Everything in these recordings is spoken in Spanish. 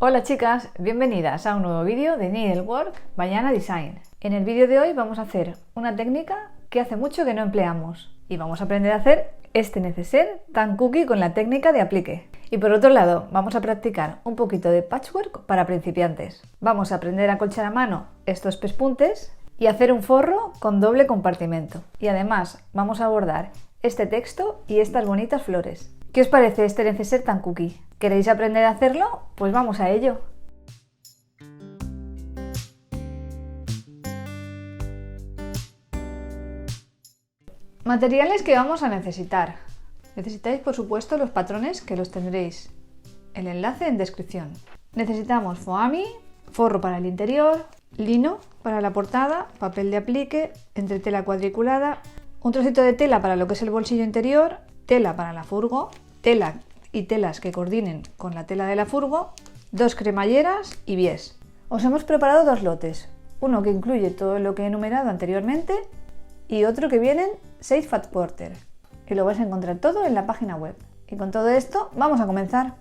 Hola chicas, bienvenidas a un nuevo vídeo de Needlework by Anna Design. En el vídeo de hoy vamos a hacer una técnica que hace mucho que no empleamos y vamos a aprender a hacer este neceser tan cookie con la técnica de aplique. Y por otro lado, vamos a practicar un poquito de patchwork para principiantes. Vamos a aprender a colchar a mano estos pespuntes y hacer un forro con doble compartimento. Y además vamos a bordar este texto y estas bonitas flores. ¿Qué os parece este neceser tan cookie? ¿Queréis aprender a hacerlo? Pues vamos a ello. Materiales que vamos a necesitar. Necesitáis, por supuesto, los patrones, que los tendréis el enlace en descripción. Necesitamos foamy, forro para el interior, lino para la portada, papel de aplique, entretela cuadriculada, un trocito de tela para lo que es el bolsillo interior, tela para la furgo, tela y telas que coordinen con la tela de la furgo, 2 cremalleras y bies. Os hemos preparado 2 lotes, uno que incluye todo lo que he enumerado anteriormente y otro que vienen 6 fat porter, y lo vais a encontrar todo en la página web. Y con todo esto vamos a comenzar.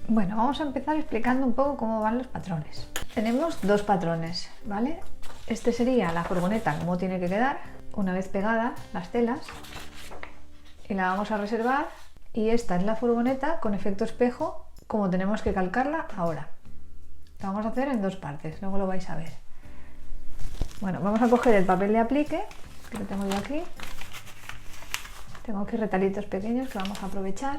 Bueno, vamos a empezar explicando un poco cómo van los patrones. Tenemos 2 patrones, ¿vale? Este sería la furgoneta, cómo tiene que quedar una vez pegadas las telas, y la vamos a reservar, y esta es la furgoneta con efecto espejo, como tenemos que calcarla ahora. La vamos a hacer en 2 partes, luego lo vais a ver. Bueno, vamos a coger el papel de aplique, que lo tengo yo aquí. Tengo aquí retalitos pequeños que vamos a aprovechar.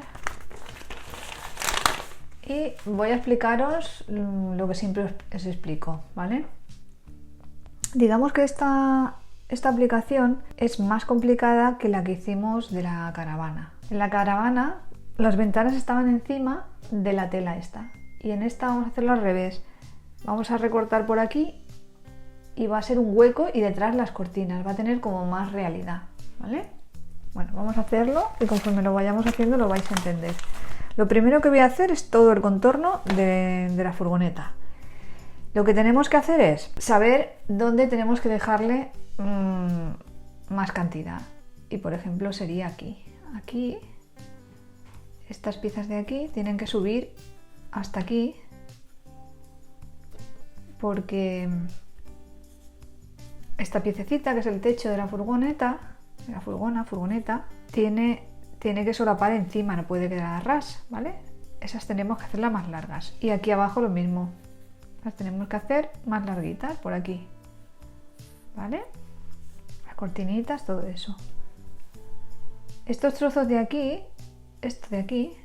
Y voy a explicaros lo que siempre os explico, ¿vale? Digamos que esta aplicación es más complicada que la que hicimos de la caravana. En la caravana las ventanas estaban encima de la tela esta, y en esta vamos a hacerlo al revés. Vamos a recortar por aquí y va a ser un hueco, y detrás las cortinas, va a tener como más realidad, ¿vale? Bueno, vamos a hacerlo y conforme lo vayamos haciendo lo vais a entender. Lo primero que voy a hacer es todo el contorno de la furgoneta. Lo que tenemos que hacer es saber dónde tenemos que dejarle más cantidad, y por ejemplo sería aquí. Aquí, estas piezas de aquí tienen que subir hasta aquí, porque esta piececita, que es el techo de la furgoneta, tiene que solapar encima, no puede quedar a ras, ¿vale? Esas tenemos que hacerlas más largas, y aquí abajo lo mismo, las tenemos que hacer más larguitas por aquí, ¿vale? Las cortinitas, todo eso. Estos trozos de aquí, esto de aquí,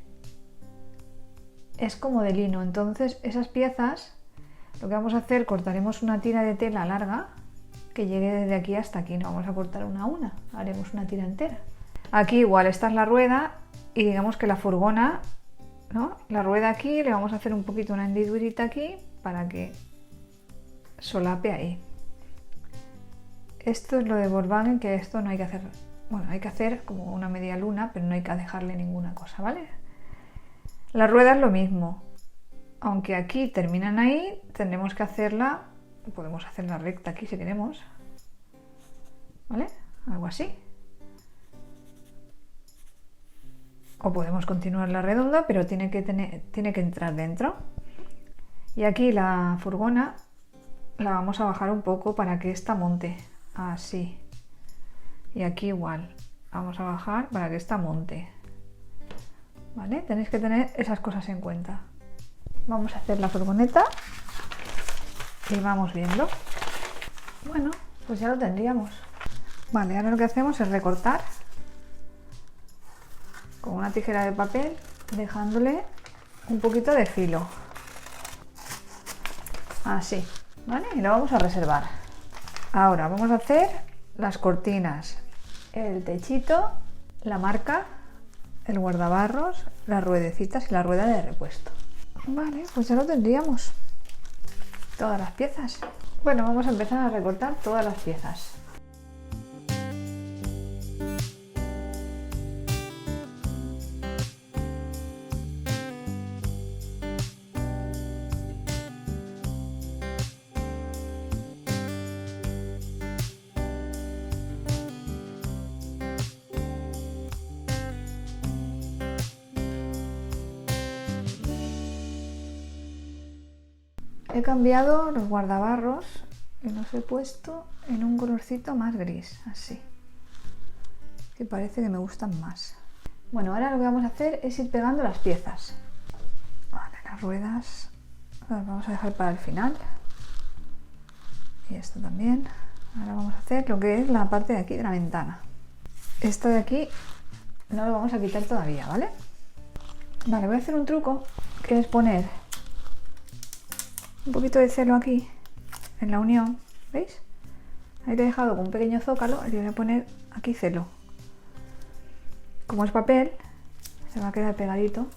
es como de lino, entonces esas piezas, lo que vamos a hacer, cortaremos una tira de tela larga que llegue desde aquí hasta aquí, no vamos a cortar una a una, haremos una tira entera. Aquí igual, esta es la rueda, y digamos que la furgona, ¿no? La rueda aquí, le vamos a hacer un poquito una hendidurita aquí para que solape ahí. Esto es lo de Volkswagen, que esto no hay que hacer, bueno, hay que hacer como una media luna, pero no hay que dejarle ninguna cosa, ¿vale? La rueda es lo mismo, aunque aquí terminan ahí, tendremos que hacerla, podemos hacerla recta aquí si queremos, ¿vale? Algo así. O podemos continuar la redonda, pero tiene que entrar dentro. Y aquí la furgona la vamos a bajar un poco para que esta monte, así. Y aquí igual, vamos a bajar para que esta monte, ¿vale? Tenéis que tener esas cosas en cuenta. Vamos a hacer la furgoneta y vamos viendo. Bueno, pues ya lo tendríamos. Vale, ahora lo que hacemos es recortar con una tijera de papel, dejándole un poquito de filo. Así, ¿vale? Y lo vamos a reservar. Ahora vamos a hacer las cortinas, el techito, la marca, el guardabarros, las ruedecitas y la rueda de repuesto. Vale, pues ya lo tendríamos. Todas las piezas. Bueno, vamos a empezar a recortar todas las piezas. He cambiado los guardabarros y los he puesto en un colorcito más gris, así, que parece que me gustan más. Bueno, ahora lo que vamos a hacer es ir pegando las piezas. Vale, las ruedas las vamos a dejar para el final. Y esto también. Ahora vamos a hacer lo que es la parte de aquí de la ventana. Esto de aquí no lo vamos a quitar todavía, ¿vale? Vale, voy a hacer un truco, que es poner un poquito de celo aquí, en la unión, ¿veis? Ahí te he dejado con un pequeño zócalo y le voy a poner aquí celo. Como es papel, se va a quedar pegadito.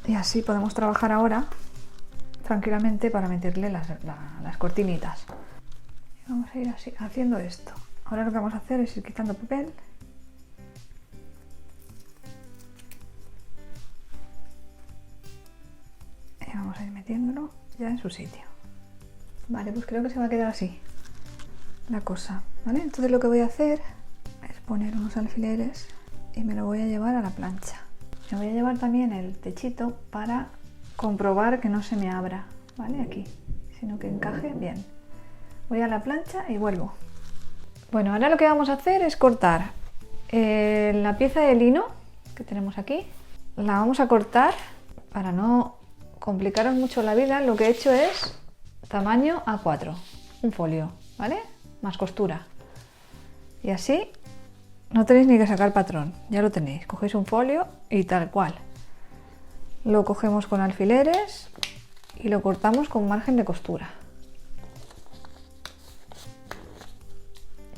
Y así podemos trabajar ahora tranquilamente para meterle las cortinitas. Y vamos a ir así, haciendo esto. Ahora lo que vamos a hacer es ir quitando papel. Y vamos a ir metiéndolo ya en su sitio. Vale, pues creo que se va a quedar así la cosa, ¿vale? Entonces lo que voy a hacer es poner unos alfileres y me lo voy a llevar a la plancha. Me voy a llevar también el techito para comprobar que no se me abra, ¿vale? Aquí, sino que encaje bien. Voy a la plancha y vuelvo. Bueno, ahora lo que vamos a hacer es cortar la pieza de lino que tenemos aquí. La vamos a cortar para no complicaros mucho la vida. Lo que he hecho es tamaño A4, un folio, ¿vale? Más costura. Y así no tenéis ni que sacar patrón, ya lo tenéis. Cogéis un folio y tal cual. Lo cogemos con alfileres y lo cortamos con margen de costura.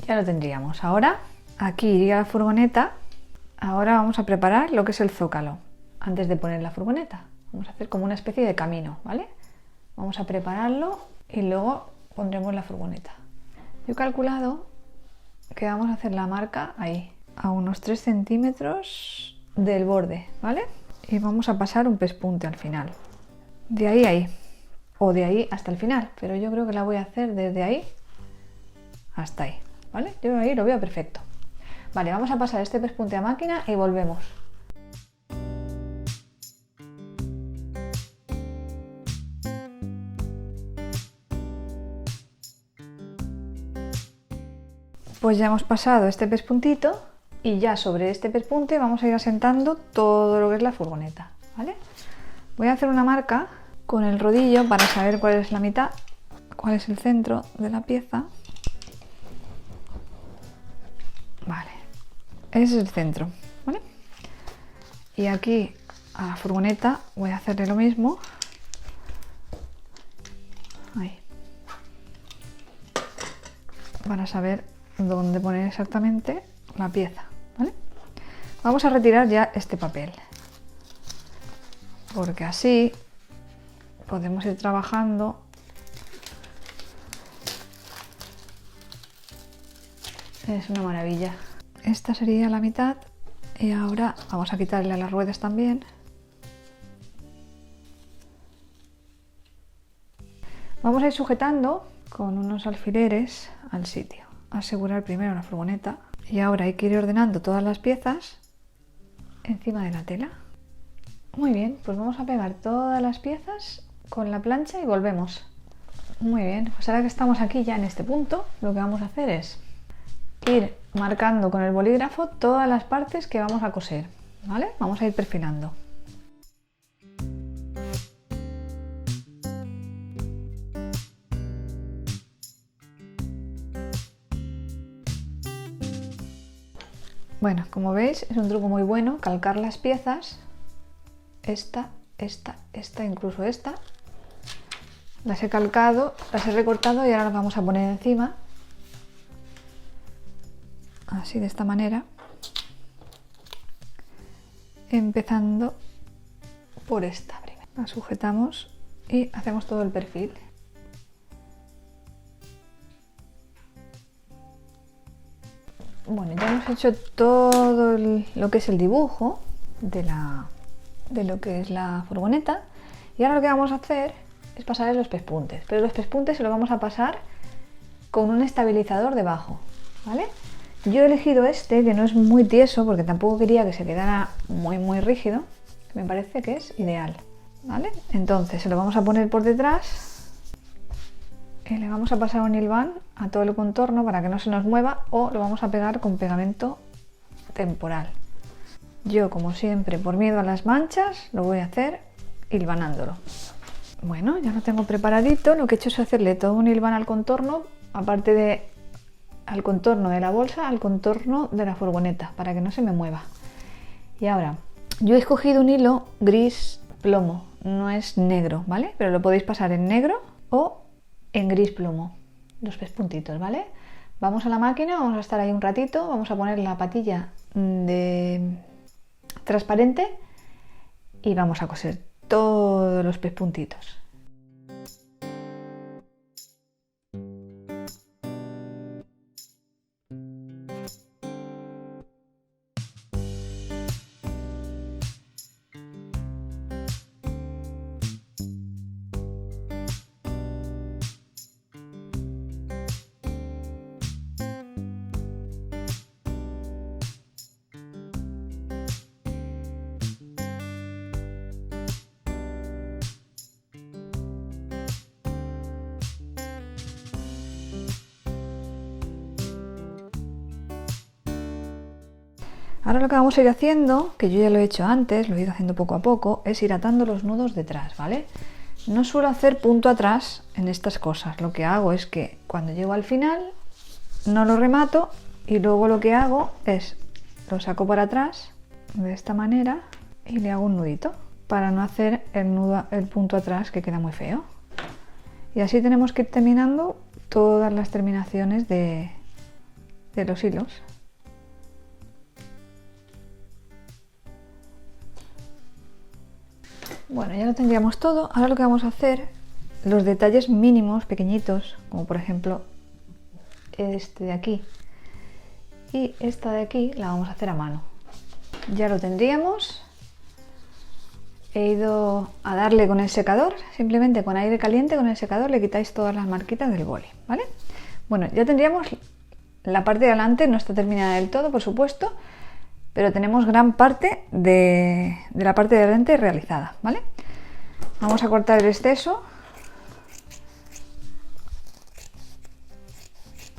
Ya lo tendríamos. Ahora aquí iría la furgoneta. Ahora vamos a preparar lo que es el zócalo. Antes de poner la furgoneta, vamos a hacer como una especie de camino, ¿vale? Vamos a prepararlo y luego pondremos la furgoneta. Yo he calculado que vamos a hacer la marca ahí, a unos 3 centímetros del borde, ¿vale? Y vamos a pasar un pespunte al final. De ahí a ahí, o de ahí hasta el final, pero yo creo que la voy a hacer desde ahí hasta ahí, ¿vale? Yo ahí lo veo perfecto. Vale, vamos a pasar este pespunte a máquina y volvemos. Pues ya hemos pasado este pespuntito y ya sobre este pespunte vamos a ir asentando todo lo que es la furgoneta, ¿vale? Voy a hacer una marca con el rodillo para saber cuál es la mitad, cuál es el centro de la pieza. Vale, ese es el centro, ¿vale? Y aquí a la furgoneta voy a hacerle lo mismo. Ahí. Para saber dónde poner exactamente la pieza, ¿vale? Vamos a retirar ya este papel, porque así podemos ir trabajando es una maravilla. Esta sería la mitad y ahora vamos a quitarle a las ruedas también. Vamos a ir sujetando con unos alfileres al sitio. Asegurar primero la furgoneta y ahora hay que ir ordenando todas las piezas encima de la tela. Muy bien, pues vamos a pegar todas las piezas con la plancha y volvemos. Muy bien, pues ahora que estamos aquí ya en este punto, lo que vamos a hacer es ir marcando con el bolígrafo todas las partes que vamos a coser, ¿vale? Vamos a ir perfilando. Bueno, como veis es un truco muy bueno calcar las piezas, esta, incluso esta. Las he calcado, las he recortado y ahora las vamos a poner encima. Así, de esta manera. Empezando por esta primera. La sujetamos y hacemos todo el perfil. Bueno, ya hemos hecho todo lo que es el dibujo de lo que es la furgoneta y ahora lo que vamos a hacer es pasar los pespuntes, pero los pespuntes se los vamos a pasar con un estabilizador debajo, ¿vale? Yo he elegido este, que no es muy tieso, porque tampoco quería que se quedara muy rígido. Me parece que es ideal, ¿vale? Entonces se lo vamos a poner por detrás y le vamos a pasar un hilván a todo el contorno para que no se nos mueva, o lo vamos a pegar con pegamento temporal. Yo, como siempre, por miedo a las manchas, lo voy a hacer hilvanándolo. Bueno, ya lo tengo preparadito. Lo que he hecho es hacerle todo un hilván al contorno, aparte de al contorno de la bolsa, al contorno de la furgoneta, para que no se me mueva. Y ahora, yo he escogido un hilo gris plomo, no es negro, ¿vale? Pero lo podéis pasar en negro o en gris plomo, los pespuntitos, ¿vale? Vamos a la máquina, vamos a estar ahí un ratito, vamos a poner la patilla de transparente y vamos a coser todos los pespuntitos. Ahora lo que vamos a ir haciendo, que yo ya lo he hecho antes, lo he ido haciendo poco a poco, es ir atando los nudos detrás, ¿vale? No suelo hacer punto atrás en estas cosas. Lo que hago es que cuando llego al final no lo remato y luego lo que hago es lo saco para atrás de esta manera y le hago un nudito para no hacer el punto atrás, que queda muy feo. Y así tenemos que ir terminando todas las terminaciones de los hilos. Bueno, ya lo tendríamos todo. Ahora lo que vamos a hacer, los detalles mínimos, pequeñitos, como por ejemplo este de aquí y esta de aquí, la vamos a hacer a mano. Ya lo tendríamos. He ido a darle con el secador, simplemente con aire caliente, con el secador le quitáis todas las marquitas del boli, ¿vale? Bueno, ya tendríamos la parte de adelante, no está terminada del todo, por supuesto, pero tenemos gran parte de la parte de adelante realizada, ¿vale? Vamos a cortar el exceso.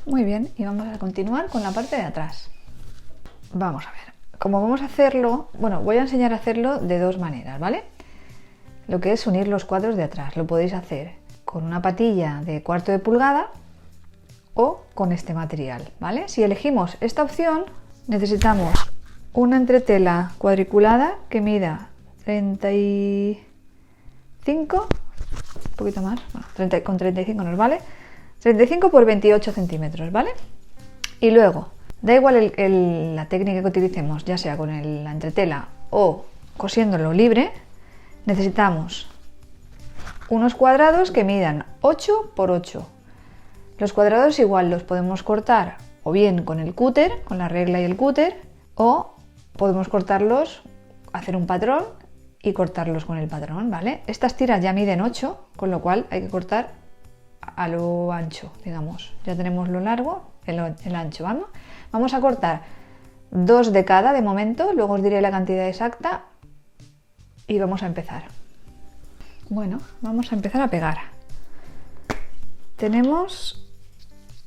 Muy bien, y vamos a continuar con la parte de atrás. Vamos a ver, como vamos a hacerlo, bueno, voy a enseñar a hacerlo de dos maneras, ¿vale? Lo que es unir los cuadros de atrás, lo podéis hacer con una patilla de 1/4 de pulgada o con este material, ¿vale? Si elegimos esta opción, necesitamos una entretela cuadriculada que mida 35, un poquito más, bueno, con 35 nos vale, 35 por 28 centímetros, ¿vale? Y luego, da igual la técnica que utilicemos, ya sea con la entretela o cosiéndolo libre, necesitamos unos cuadrados que midan 8 por 8. Los cuadrados igual los podemos cortar o bien con el cúter, con la regla y el cúter, o podemos cortarlos, hacer un patrón y cortarlos con el patrón, ¿vale? Estas tiras ya miden 8, con lo cual hay que cortar a lo ancho, digamos. Ya tenemos lo largo, el ancho, ¿vamos? Vamos a cortar 2 de cada de momento, luego os diré la cantidad exacta y vamos a empezar. Bueno, vamos a empezar a pegar. Tenemos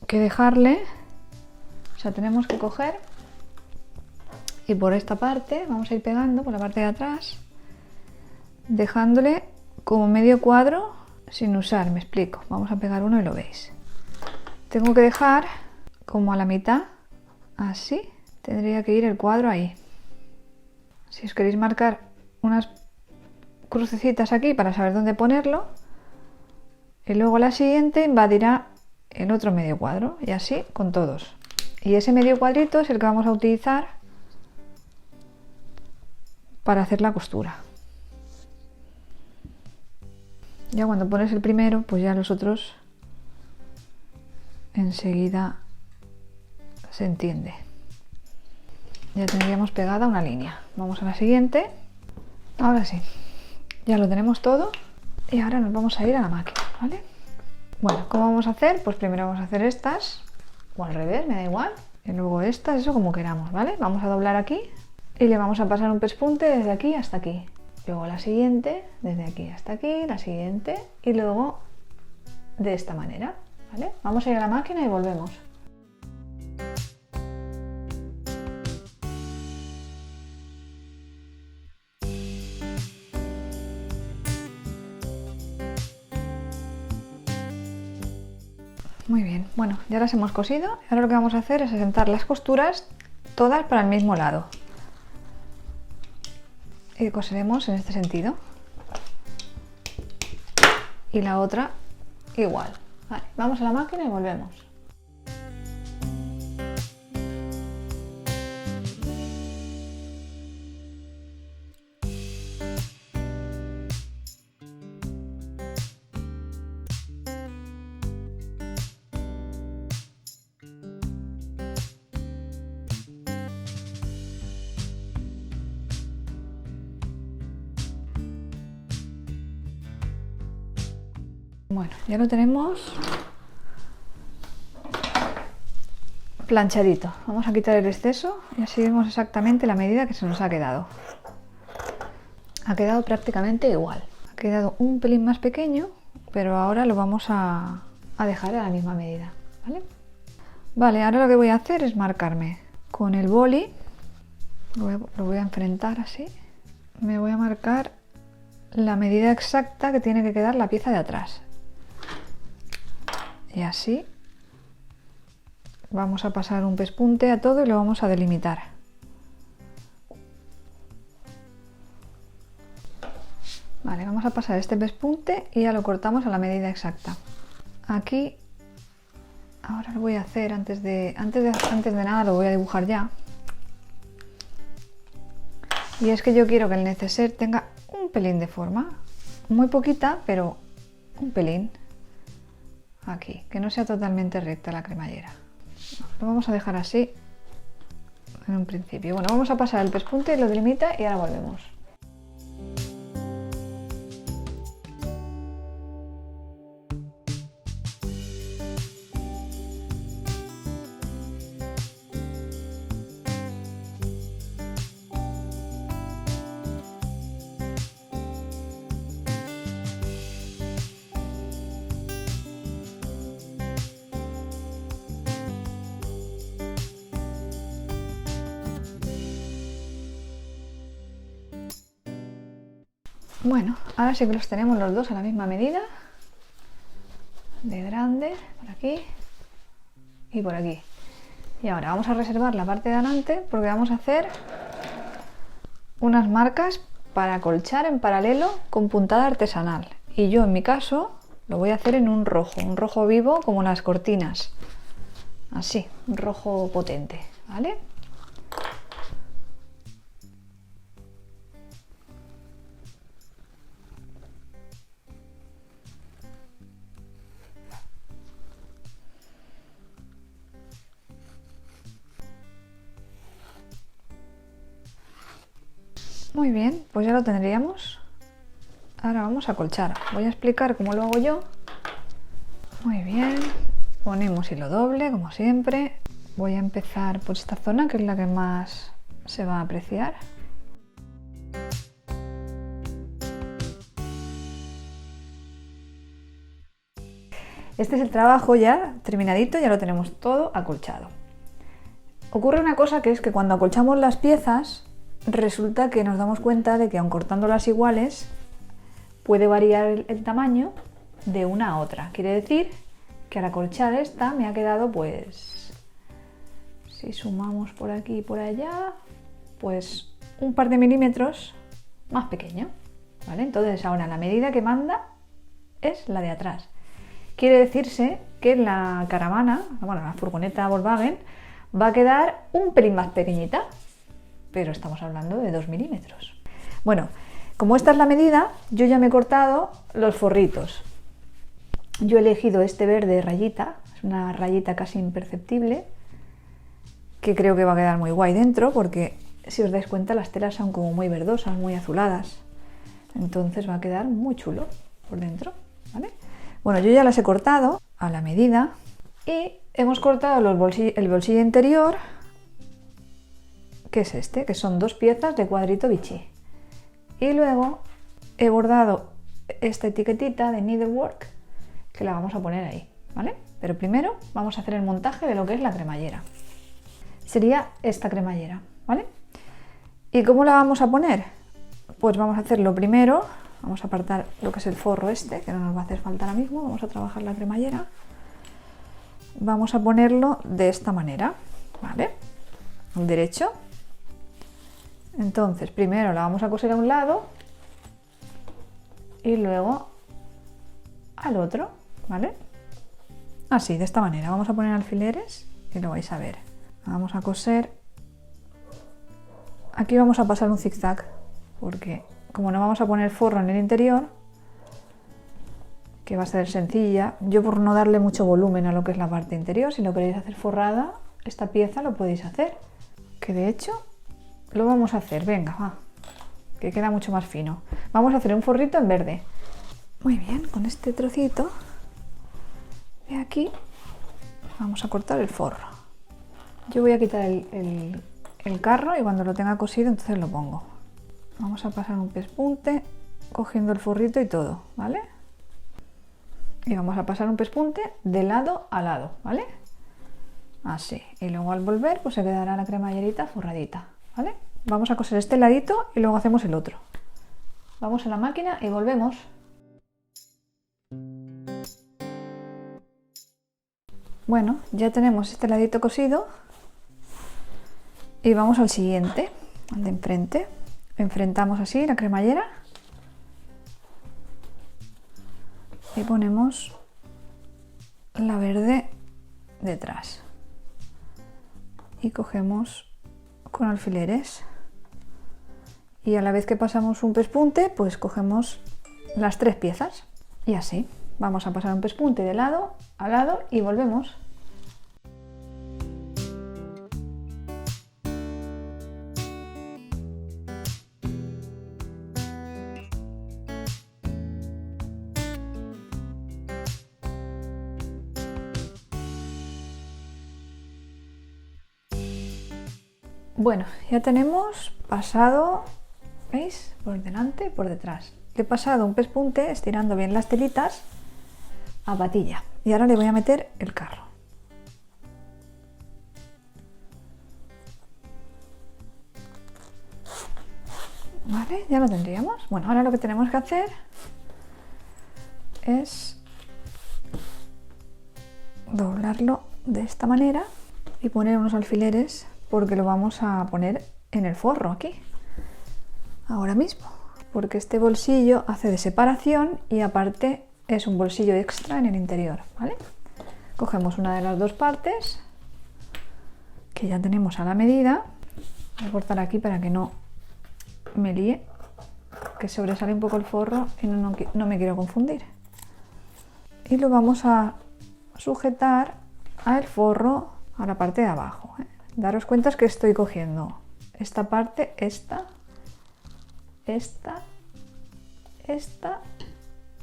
que dejarle, o sea, tenemos que coger y por esta parte vamos a ir pegando por la parte de atrás, dejándole como medio cuadro sin usar, me explico. Vamos a pegar uno y lo veis. Tengo que dejar como a la mitad, así, tendría que ir el cuadro ahí. Si os queréis marcar unas crucecitas aquí para saber dónde ponerlo, y luego la siguiente invadirá el otro medio cuadro, y así con todos. Y ese medio cuadrito es el que vamos a utilizar para hacer la costura. Ya cuando pones el primero, pues ya los otros enseguida se entiende. Ya tendríamos pegada una línea. Vamos a la siguiente. Ahora sí, ya lo tenemos todo y ahora nos vamos a ir a la máquina, ¿vale? Bueno, ¿cómo vamos a hacer? Pues primero vamos a hacer estas, o al revés, me da igual. Y luego estas, eso como queramos, ¿vale? Vamos a doblar aquí y le vamos a pasar un pespunte desde aquí hasta aquí. Luego la siguiente, desde aquí hasta aquí, la siguiente y luego de esta manera, ¿vale? Vamos a ir a la máquina y volvemos. Muy bien, bueno, ya las hemos cosido. Ahora lo que vamos a hacer es asentar las costuras todas para el mismo lado. Y coseremos en este sentido. Y la otra igual. Vale, vamos a la máquina y volvemos. Bueno, ya lo tenemos planchadito. Vamos a quitar el exceso y así vemos exactamente la medida que se nos ha quedado. Ha quedado prácticamente igual. Ha quedado un pelín más pequeño, pero ahora lo vamos a dejar a la misma medida, ¿vale? Vale, ahora lo que voy a hacer es marcarme con el boli. Lo voy a enfrentar así. Me voy a marcar la medida exacta que tiene que quedar la pieza de atrás. Y así vamos a pasar un pespunte a todo y lo vamos a delimitar. Vale, vamos a pasar este pespunte y ya lo cortamos a la medida exacta. Aquí, ahora lo voy a hacer antes de nada, lo voy a dibujar ya. Y es que yo quiero que el neceser tenga un pelín de forma, muy poquita, pero un pelín. Aquí, que no sea totalmente recta la cremallera. Lo vamos a dejar así en un principio. Bueno, vamos a pasar el pespunte, lo delimita y ahora volvemos. Bueno, ahora sí que los tenemos los dos a la misma medida, de grande, por aquí y por aquí. Y ahora vamos a reservar la parte de adelante porque vamos a hacer unas marcas para acolchar en paralelo con puntada artesanal. Y yo en mi caso lo voy a hacer en un rojo vivo como las cortinas. Así, un rojo potente, ¿vale? Muy bien, pues ya lo tendríamos. Ahora vamos a acolchar. Voy a explicar cómo lo hago yo. Muy bien, ponemos hilo doble como siempre. Voy a empezar por esta zona que es la que más se va a apreciar. Este es el trabajo ya terminadito, ya lo tenemos todo acolchado. Ocurre una cosa que es que cuando acolchamos las piezas resulta que nos damos cuenta de que aun cortándolas iguales puede variar el tamaño de una a otra. Quiere decir que al acolchar esta me ha quedado, pues, si sumamos por aquí y por allá, pues un par de milímetros más pequeño, ¿vale? Entonces ahora la medida que manda es la de atrás. Quiere decirse que la caravana, bueno, la furgoneta Volkswagen, va a quedar un pelín más pequeñita, pero estamos hablando de 2 milímetros. Bueno, como esta es la medida, yo ya me he cortado los forritos. Yo he elegido este verde rayita, es una rayita casi imperceptible, que creo que va a quedar muy guay dentro, porque si os dais cuenta las telas son como muy verdosas, muy azuladas. Entonces va a quedar muy chulo por dentro, ¿vale? Bueno, yo ya las he cortado a la medida y hemos cortado el bolsillo interior, que es este, que son 2 piezas de cuadrito Vichy. Y luego he bordado esta etiquetita de Needlework, que la vamos a poner ahí, ¿vale? Pero primero vamos a hacer el montaje de lo que es la cremallera. Sería esta cremallera, ¿vale? ¿Y cómo la vamos a poner? Pues vamos a hacerlo primero, vamos a apartar lo que es el forro este, que no nos va a hacer falta ahora mismo, vamos a trabajar la cremallera. Vamos a ponerlo de esta manera, ¿vale? Derecho. Entonces, primero la vamos a coser a un lado y luego al otro, ¿vale? Así, de esta manera. Vamos a poner alfileres y lo vais a ver. Vamos a coser. Aquí vamos a pasar un zigzag, porque como no vamos a poner forro en el interior, que va a ser sencilla, yo por no darle mucho volumen a lo que es la parte interior, si lo queréis hacer forrada, esta pieza lo podéis hacer. Que de hecho lo vamos a hacer, venga, va, que queda mucho más fino. Vamos a hacer un forrito en verde. Muy bien, con este trocito de aquí vamos a cortar el forro. Yo voy a quitar el carro y cuando lo tenga cosido entonces lo pongo. Vamos a pasar un pespunte cogiendo el forrito y todo, ¿vale? Y vamos a pasar un pespunte de lado a lado, ¿vale? Así, y luego al volver pues se quedará la cremallerita forradita, ¿vale? Vamos a coser este ladito y luego hacemos el otro. Vamos a la máquina y volvemos. Bueno, ya tenemos este ladito cosido y vamos al siguiente, al de enfrente. Enfrentamos así la cremallera y ponemos la verde detrás y cogemos con alfileres y a la vez que pasamos un pespunte pues cogemos las 3 piezas y así vamos a pasar un pespunte de lado a lado y volvemos. Bueno, ya tenemos pasado, ¿veis? Por delante y por detrás. Le he pasado un pespunte estirando bien las telitas a patilla y ahora le voy a meter el carro. Vale, ya lo tendríamos. Bueno, ahora lo que tenemos que hacer es doblarlo de esta manera y poner unos alfileres porque lo vamos a poner en el forro aquí, ahora mismo, porque este bolsillo hace de separación y aparte es un bolsillo extra en el interior, ¿vale? Cogemos una de las 2 partes que ya tenemos a la medida. Voy a cortar aquí para que no me líe, que sobresale un poco el forro y no me quiero confundir. Y lo vamos a sujetar al forro, a la parte de abajo, ¿eh? Daros cuenta que estoy cogiendo esta parte, esta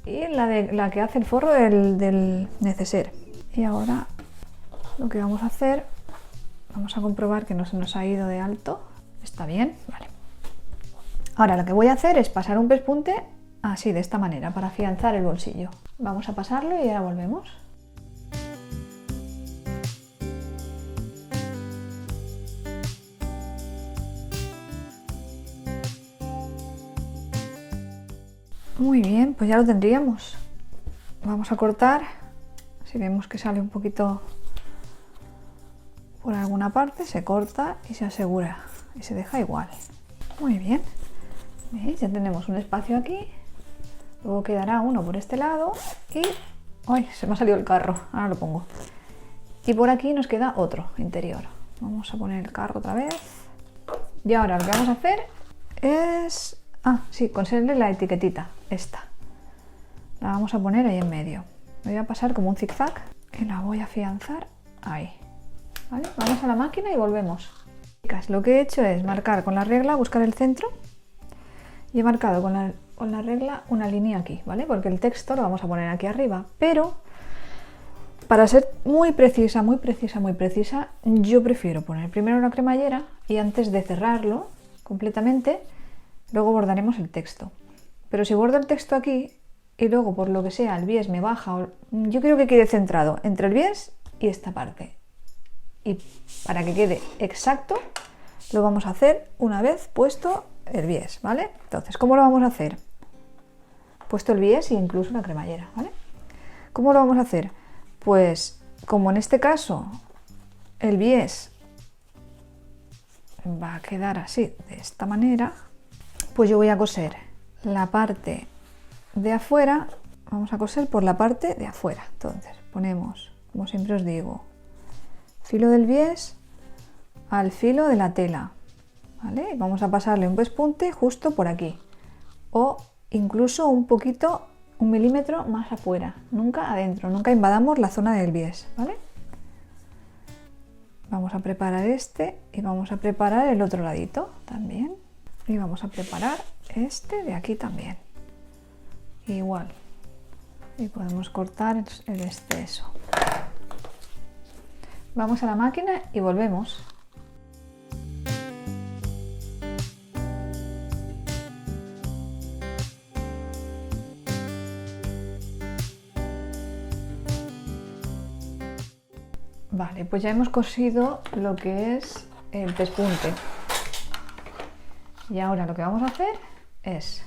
y la que hace el forro del neceser. Y ahora lo que vamos a hacer, vamos a comprobar que no se nos ha ido de alto. Está bien, vale. Ahora lo que voy a hacer es pasar un pespunte así, de esta manera, para afianzar el bolsillo. Vamos a pasarlo y ahora volvemos. Muy bien, pues ya lo tendríamos. Vamos a cortar, si vemos que sale un poquito por alguna parte, se corta y se asegura y se deja igual. Muy bien, ¿veis? Ya tenemos un espacio aquí, luego quedará uno por este lado y... ¡Ay! Se me ha salido el carro, ahora lo pongo. Y por aquí nos queda otro interior. Vamos a poner el carro otra vez. Y ahora lo que vamos a hacer es... Ah, sí, conseguirle la etiquetita, esta. La vamos a poner ahí en medio. Voy a pasar como un zigzag y la voy a afianzar ahí. ¿Vale? Vamos a la máquina y volvemos. Lo que he hecho es marcar con la regla, buscar el centro y he marcado con la regla una línea aquí, ¿vale? Porque el texto lo vamos a poner aquí arriba, pero Para ser muy precisa, muy precisa, muy precisa, yo prefiero poner primero una cremallera y antes de cerrarlo completamente, luego bordaremos el texto. Pero si bordo el texto aquí y luego por lo que sea el bies me baja, yo quiero que quede centrado entre el bies y esta parte. Y para que quede exacto, lo vamos a hacer una vez puesto el bies, ¿vale? Entonces, ¿cómo lo vamos a hacer? Puesto el bies e incluso la cremallera, ¿vale? ¿Cómo lo vamos a hacer? Pues como en este caso el bies va a quedar así, de esta manera, pues yo voy a coser la parte de afuera, vamos a coser por la parte de afuera. Entonces ponemos, como siempre os digo, filo del bies al filo de la tela, ¿vale? Vamos a pasarle un pespunte justo por aquí o incluso un poquito, 1 milímetro más afuera, nunca adentro, nunca invadamos la zona del bies, ¿vale? Vamos a preparar este y vamos a preparar el otro ladito también y vamos a preparar este de aquí también, igual, y podemos cortar el exceso. Vamos a la máquina y volvemos. Vale, pues ya hemos cosido lo que es el pespunte. Y ahora lo que vamos a hacer es,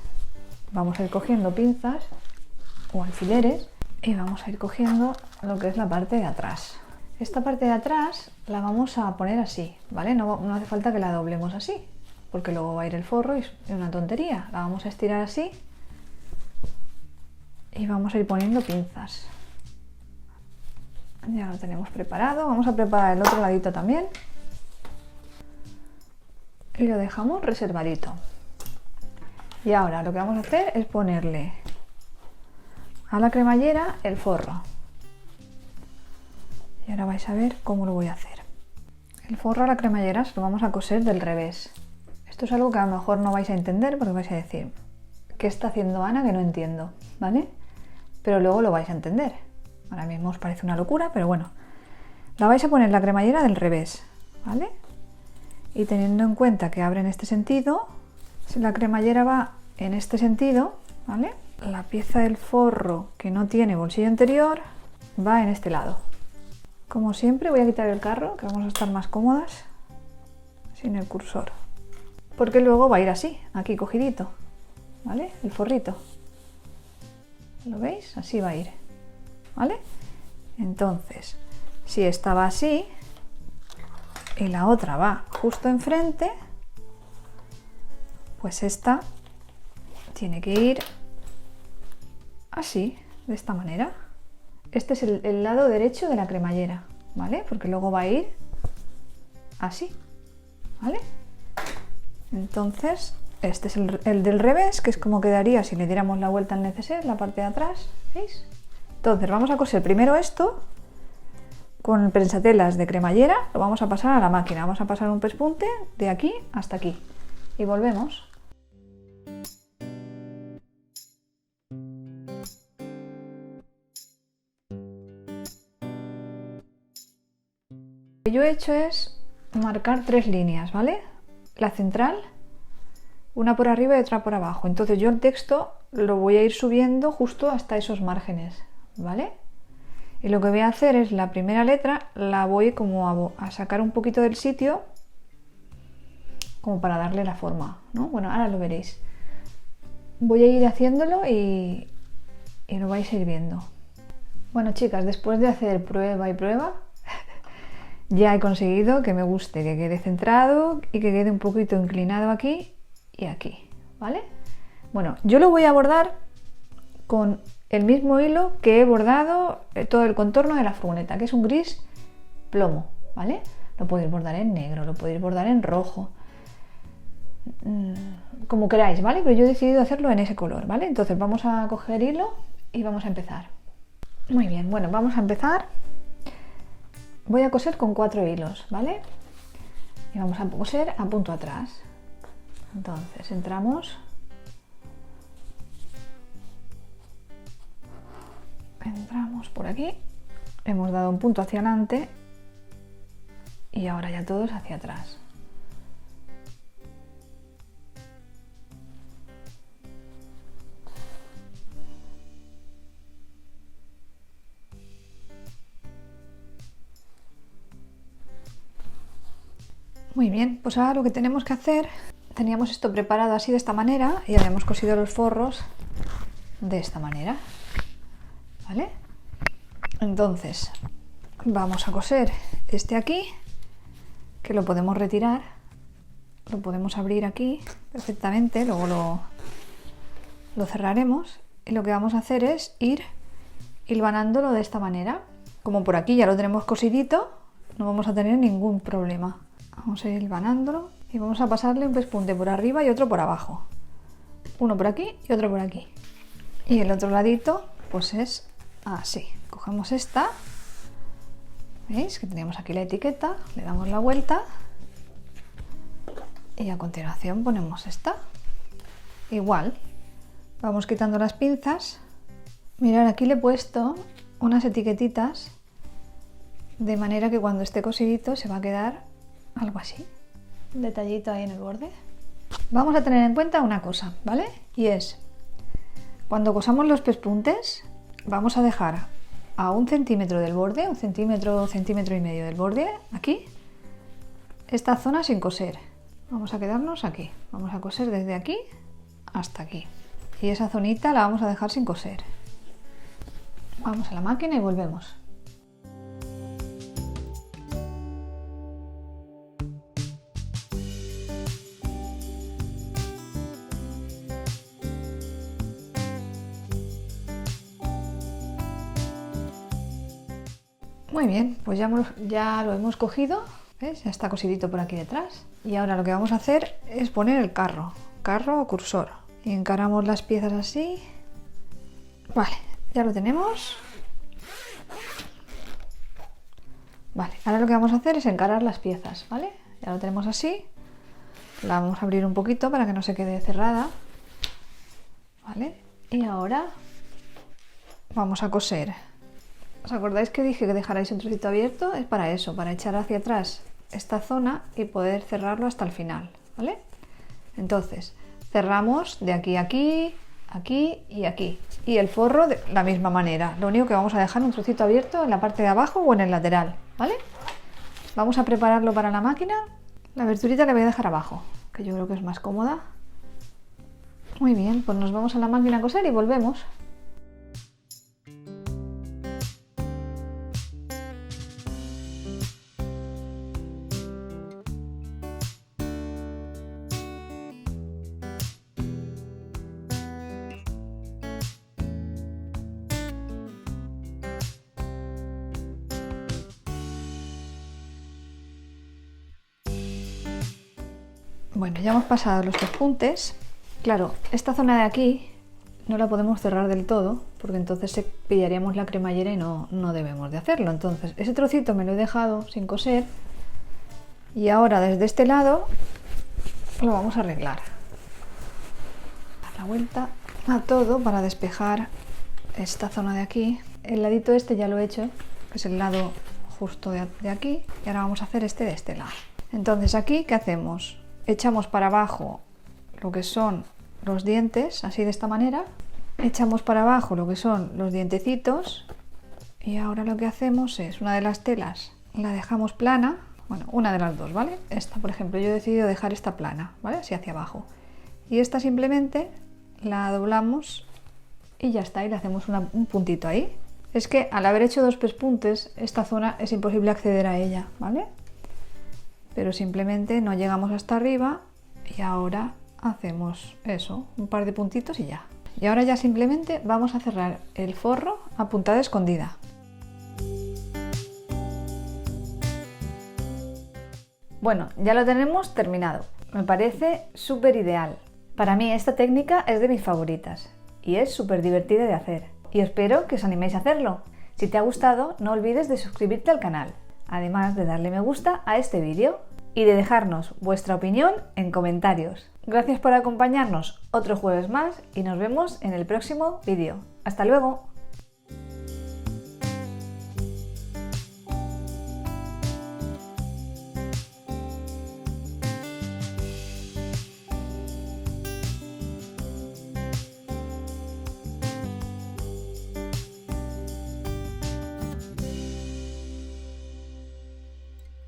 vamos a ir cogiendo pinzas o alfileres y vamos a ir cogiendo lo que es la parte de atrás. Esta parte de atrás la vamos a poner así, ¿vale? No hace falta que la doblemos así, porque luego va a ir el forro y es una tontería. La vamos a estirar así y vamos a ir poniendo pinzas. Ya lo tenemos preparado, vamos a preparar el otro ladito también y lo dejamos reservadito. Y ahora lo que vamos a hacer es ponerle a la cremallera el forro. Y ahora vais a ver cómo lo voy a hacer. El forro a la cremallera se lo vamos a coser del revés. Esto es algo que a lo mejor no vais a entender porque vais a decir, ¿qué está haciendo Ana que no entiendo? ¿Vale? Pero luego lo vais a entender. Ahora mismo os parece una locura, pero bueno. La vais a poner la cremallera del revés, ¿vale? Y teniendo en cuenta que abre en este sentido, si la cremallera va en este sentido, ¿vale? La pieza del forro que no tiene bolsillo interior va en este lado. Como siempre voy a quitar el carro, que vamos a estar más cómodas sin el cursor. Porque luego va a ir así, aquí cogidito, ¿vale? El forrito. ¿Lo veis? Así va a ir. ¿Vale? Entonces, si esta va así y la otra va justo enfrente, pues esta tiene que ir así, de esta manera. Este es el lado derecho de la cremallera, ¿vale? Porque luego va a ir así, ¿vale? Entonces, este es el del revés, que es como quedaría si le diéramos la vuelta al neceser, la parte de atrás, ¿veis? Entonces vamos a coser primero esto con el prensatelas de cremallera, lo vamos a pasar a la máquina, vamos a pasar un pespunte de aquí hasta aquí y volvemos. Lo que yo he hecho es marcar 3 líneas, ¿vale? La central, una por arriba y otra por abajo. Entonces yo el texto lo voy a ir subiendo justo hasta esos márgenes, ¿vale? Y lo que voy a hacer es la primera letra la voy como a sacar un poquito del sitio como para darle la forma, ¿no? Bueno, ahora lo veréis. Voy a ir haciéndolo y lo vais a ir viendo. Bueno, chicas, después de hacer prueba y prueba ya he conseguido que me guste, que quede centrado y que quede un poquito inclinado aquí y aquí, ¿vale? Bueno, yo lo voy a bordar con el mismo hilo que he bordado todo el contorno de la furgoneta, que es un gris plomo, ¿vale? Lo podéis bordar en negro, lo podéis bordar en rojo, como queráis, ¿vale? Pero yo he decidido hacerlo en ese color, ¿vale? Entonces vamos a coger hilo y vamos a empezar. Muy bien, bueno, vamos a empezar. Voy a coser con 4 hilos, ¿vale? Y vamos a coser a punto atrás. Entonces entramos por aquí hemos dado un punto hacia adelante y ahora ya todos hacia atrás. Muy bien, pues ahora lo que tenemos que hacer, teníamos esto preparado así de esta manera y habíamos cosido los forros de esta manera, ¿vale? Entonces vamos a coser este aquí, que lo podemos retirar, lo podemos abrir aquí perfectamente, luego lo cerraremos y lo que vamos a hacer es ir hilvanándolo de esta manera. Como por aquí ya lo tenemos cosidito, no vamos a tener ningún problema. Vamos a ir hilvanándolo y vamos a pasarle un pespunte por arriba y otro por abajo. Uno por aquí y otro por aquí. Y el otro ladito pues es así. Cogemos esta, ¿veis? Que teníamos aquí la etiqueta, le damos la vuelta y a continuación ponemos esta. Igual, vamos quitando las pinzas. Mirad, aquí le he puesto unas etiquetitas de manera que cuando esté cosidito se va a quedar algo así, un detallito ahí en el borde. Vamos a tener en cuenta una cosa, ¿vale? Y es, cuando cosamos los pespuntes, vamos a dejar a 1 centímetro del borde, 1 centímetro, centímetro y medio del borde, aquí, esta zona sin coser. Vamos a quedarnos aquí, vamos a coser desde aquí hasta aquí. Y esa zonita la vamos a dejar sin coser. Vamos a la máquina y volvemos. Muy bien, pues ya lo hemos cogido, ¿ves? Ya está cosidito por aquí detrás. Y ahora lo que vamos a hacer es poner el carro o cursor. Y encaramos las piezas así. Vale, ya lo tenemos. Vale, ahora lo que vamos a hacer es encarar las piezas, ¿vale? Ya lo tenemos así. La vamos a abrir un poquito para que no se quede cerrada. ¿Vale? Y ahora vamos a coser. ¿Os acordáis que dije que dejarais un trocito abierto? Es para eso, para echar hacia atrás esta zona y poder cerrarlo hasta el final, ¿vale? Entonces, cerramos de aquí a aquí, aquí y aquí. Y el forro de la misma manera. Lo único que vamos a dejar un trocito abierto en la parte de abajo o en el lateral, ¿vale? Vamos a prepararlo para la máquina. La aberturita la voy a dejar abajo, que yo creo que es más cómoda. Muy bien, pues nos vamos a la máquina a coser y volvemos. Bueno, ya hemos pasado los pespuntes. Claro, esta zona de aquí no la podemos cerrar del todo porque entonces pillaríamos la cremallera y no debemos de hacerlo. Entonces ese trocito me lo he dejado sin coser y ahora desde este lado lo vamos a arreglar. Dar la vuelta a todo para despejar esta zona de aquí. El ladito este ya lo he hecho, que es el lado justo de aquí, y ahora vamos a hacer este de este lado. Entonces aquí, ¿qué hacemos? Echamos para abajo lo que son los dientes, así de esta manera. Echamos para abajo lo que son los dientecitos. Y ahora lo que hacemos es, una de las telas la dejamos plana. Bueno, una de las dos, ¿vale? Esta, por ejemplo, yo he decidido dejar esta plana, ¿vale? Así hacia abajo. Y esta simplemente la doblamos y ya está. Y le hacemos un puntito ahí. Es que al haber hecho dos pespuntes, esta zona es imposible acceder a ella, ¿vale? Pero simplemente no llegamos hasta arriba y ahora hacemos eso, un par de puntitos y ya. Y ahora ya simplemente vamos a cerrar el forro a puntada escondida. Bueno, ya lo tenemos terminado. Me parece súper ideal. Para mí esta técnica es de mis favoritas y es súper divertida de hacer. Y espero que os animéis a hacerlo. Si te ha gustado, no olvides de suscribirte al canal, además de darle me gusta a este vídeo y de dejarnos vuestra opinión en comentarios. Gracias por acompañarnos otro jueves más y nos vemos en el próximo vídeo. ¡Hasta luego!